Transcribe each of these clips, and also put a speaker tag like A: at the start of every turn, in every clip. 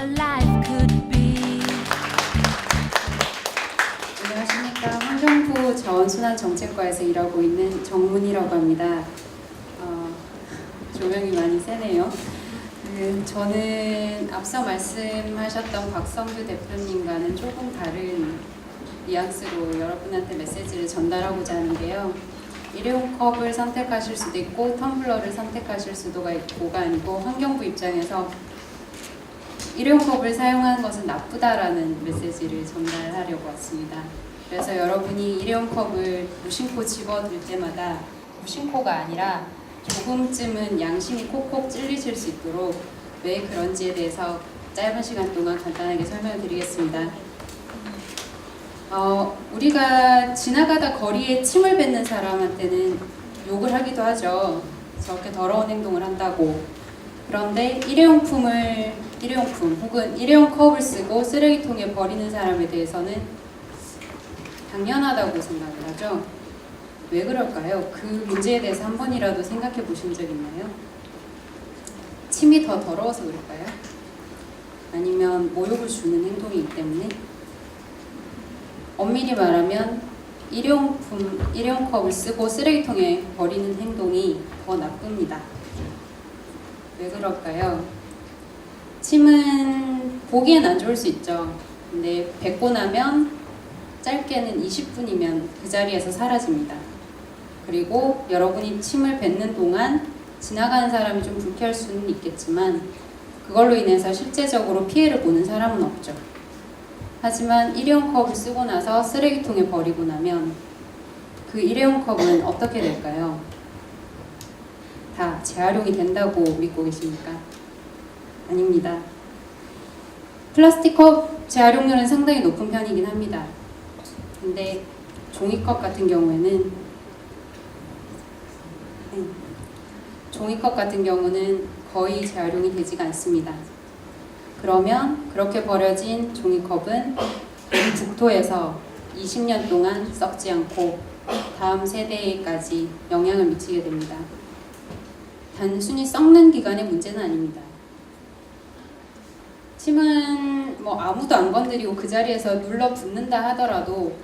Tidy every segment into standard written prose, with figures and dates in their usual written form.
A: what life could be.
B: 안녕하십니까. 환경부 자원순환정책과에서 일하고 있는 정문이라고 합니다. 조명이 많이 세네요. 저는 앞서 말씀하셨던 박성규 대표님과는 조금 다른 뉘앙스로 여러분한테 메시지를 전달하고자 하는데요. 일회용 컵을 선택하실 수도 있고 텀블러를 선택하실 수도가 있고가 아니고 환경부 입장에서 일회용 컵을 사용하는 것은 나쁘다라는 메시지를 전달하려고 왔습니다. 그래서 여러분이 일회용 컵을 무심코 집어들 때마다 무심코가 아니라 조금쯤은 양심이 콕콕 찔리실 수 있도록 왜 그런지에 대해서 짧은 시간 동안 간단하게 설명을 드리겠습니다. 우리가 지나가다 거리에 침을 뱉는 사람한테는 욕을 하기도 하죠. 저렇게 더러운 행동을 한다고. 그런데 일회용품 혹은 일회용 컵을 쓰고 쓰레기통에 버리는 사람에 대해서는 당연하다고 생각을 하죠. 왜 그럴까요? 그 문제에 대해서 한 번이라도 생각해 보신 적 있나요? 침이 더 더러워서 그럴까요? 아니면 모욕을 주는 행동이기 때문에? 엄밀히 말하면 일회용 컵을 쓰고 쓰레기통에 버리는 행동이 더 나쁩니다. 왜 그럴까요? 침은 보기엔 안 좋을 수 있죠. 근데 뱉고 나면 짧게는 20분이면 그 자리에서 사라집니다. 그리고 여러분이 침을 뱉는 동안 지나가는 사람이 좀 불쾌할 수는 있겠지만 그걸로 인해서 실제적으로 피해를 보는 사람은 없죠. 하지만 일회용 컵을 쓰고 나서 쓰레기통에 버리고 나면 그 일회용 컵은 어떻게 될까요? 다 재활용이 된다고 믿고 계십니까? 아닙니다. 플라스틱 컵 재활용률은 상당히 높은 편이긴 합니다. 근데 종이컵 같은 경우는 거의 재활용이 되지가 않습니다. 그러면 그렇게 버려진 종이컵은 우리 국토에서 20년 동안 썩지 않고 다음 세대에까지 영향을 미치게 됩니다. 단순히 썩는 기간의 문제는 아닙니다. 침은 아무도 안 건드리고 그 자리에서 눌러 붙는다 하더라도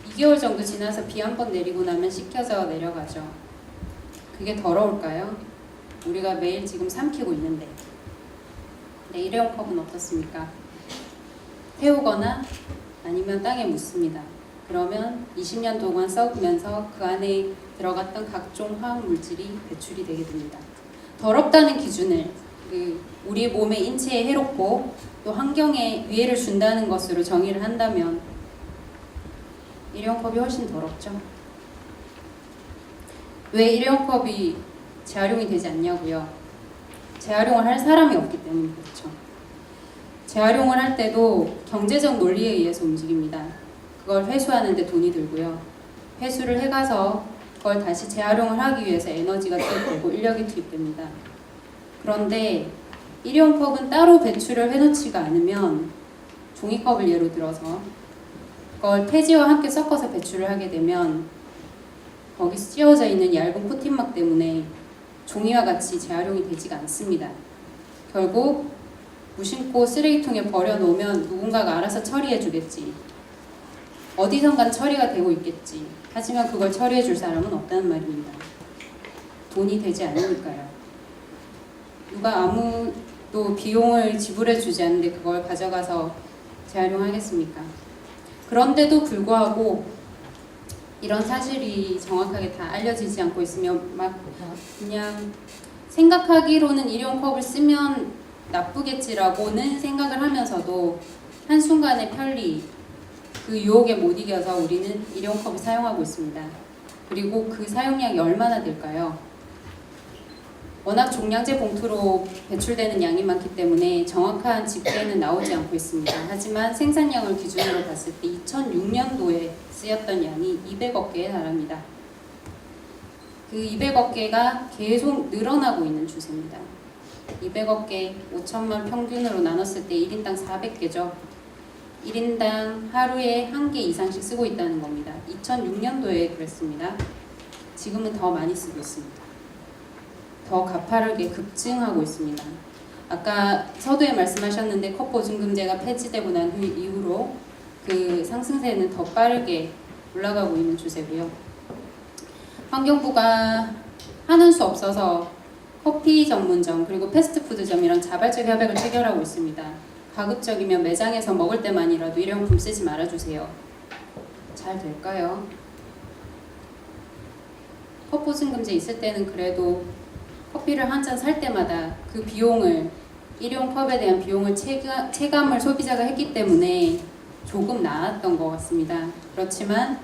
B: 2개월 정도 지나서 비 한 번 내리고 나면 씻겨져 내려가죠. 그게 더러울까요? 우리가 매일 지금 삼키고 있는데. 일회용 컵은 어떻습니까? 태우거나 아니면 땅에 묻습니다. 그러면 20년 동안 썩으면서 그 안에 들어갔던 각종 화학 물질이 배출이 되게 됩니다. 더럽다는 기준을 우리 몸의 인체에 해롭고 또 환경에 위해를 준다는 것으로 정의를 한다면 일회용 컵이 훨씬 더럽죠. 왜 일회용 컵이 재활용이 되지 않냐고요? 재활용을 할 사람이 없기 때문에 그렇죠. 재활용을 할 때도 경제적 논리에 의해서 움직입니다. 그걸 회수하는 데 돈이 들고요. 회수를 해가서 그걸 다시 재활용을 하기 위해서 에너지가 투입되고 인력이 투입됩니다. 그런데 일회용컵은 따로 배출을 해놓지가 않으면 종이컵을 예로 들어서 그걸 폐지와 함께 섞어서 배출을 하게 되면 거기 씌워져 있는 얇은 코팅막 때문에 종이와 같이 재활용이 되지가 않습니다. 결국 무심코 쓰레기통에 버려놓으면 누군가가 알아서 처리해 주겠지. 어디선간 처리가 되고 있겠지. 하지만 그걸 처리해 줄 사람은 없다는 말입니다. 돈이 되지 않으니까요. 누가 아무도 비용을 지불해 주지 않는데 그걸 가져가서 재활용하겠습니까? 그런데도 불구하고 이런 사실이 정확하게 다 알려지지 않고 있으면 그냥 생각하기로는 일회용 컵을 쓰면 나쁘겠지라고는 생각을 하면서도 한순간의 편리, 그 유혹에 못 이겨서 우리는 일회용 컵을 사용하고 있습니다. 그리고 그 사용량이 얼마나 될까요? 워낙 종량제 봉투로 배출되는 양이 많기 때문에 정확한 집계는 나오지 않고 있습니다. 하지만 생산량을 기준으로 봤을 때 2006년도에 쓰였던 양이 200억 개에 달합니다. 그 200억 개가 계속 늘어나고 있는 추세입니다. 200억 개, 5천만 평균으로 나눴을 때 1인당 400개죠. 1인당 하루에 1개 이상씩 쓰고 있다는 겁니다. 2006년도에 그랬습니다. 지금은 더 많이 쓰고 있습니다. 더 가파르게 급증하고 있습니다. 아까 서두에 말씀하셨는데 컵 보증금제가 폐지되고 난 이후로 그 상승세는 더 빠르게 올라가고 있는 추세고요. 환경부가 하는 수 없어서 커피 전문점 그리고 패스트푸드점이랑 자발적 협약을 체결하고 있습니다. 가급적이면 매장에서 먹을 때만이라도 일회용품 쓰지 말아주세요. 잘 될까요? 컵 보증금제 있을 때는 그래도 커피를 한 잔 살 때마다 그 비용을 일회용 컵에 대한 비용을 체감을 소비자가 했기 때문에 조금 나았던 것 같습니다. 그렇지만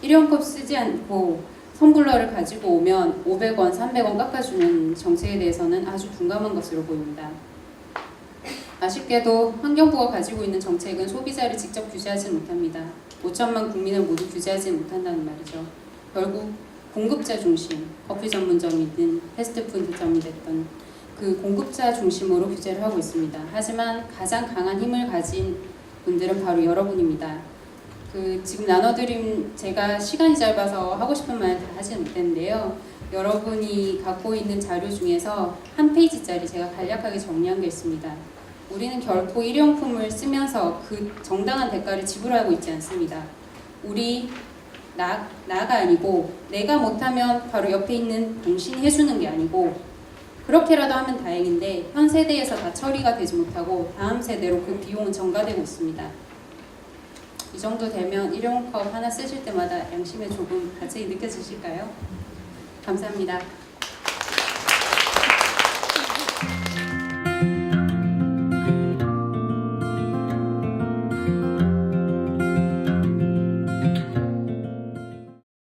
B: 일회용 컵 쓰지 않고 텀블러를 가지고 오면 500원, 300원 깎아주는 정책에 대해서는 아주 둔감한 것으로 보입니다. 아쉽게도 환경부가 가지고 있는 정책은 소비자를 직접 규제하지 못합니다. 5천만 국민을 모두 규제하지 못한다는 말이죠. 결국 공급자 중심, 커피 전문점이든 패스트푸드점이 됐던 그 공급자 중심으로 규제를 하고 있습니다. 하지만 가장 강한 힘을 가진 분들은 바로 여러분입니다. 지금 나눠드린 제가 시간이 짧아서 하고 싶은 말 다 하지 못했는데요. 여러분이 갖고 있는 자료 중에서 한 페이지짜리 제가 간략하게 정리한 게 있습니다. 우리는 결코 일회용품을 쓰면서 그 정당한 대가를 지불하고 있지 않습니다. 나가 아니고 내가 못하면 바로 옆에 있는 당신이 해주는 게 아니고 그렇게라도 하면 다행인데 현 세대에서 다 처리가 되지 못하고 다음 세대로 그 비용은 전가되고 있습니다. 이 정도 되면 일회용컵 하나 쓰실 때마다 양심에 조금 가책이 느껴지실까요? 감사합니다.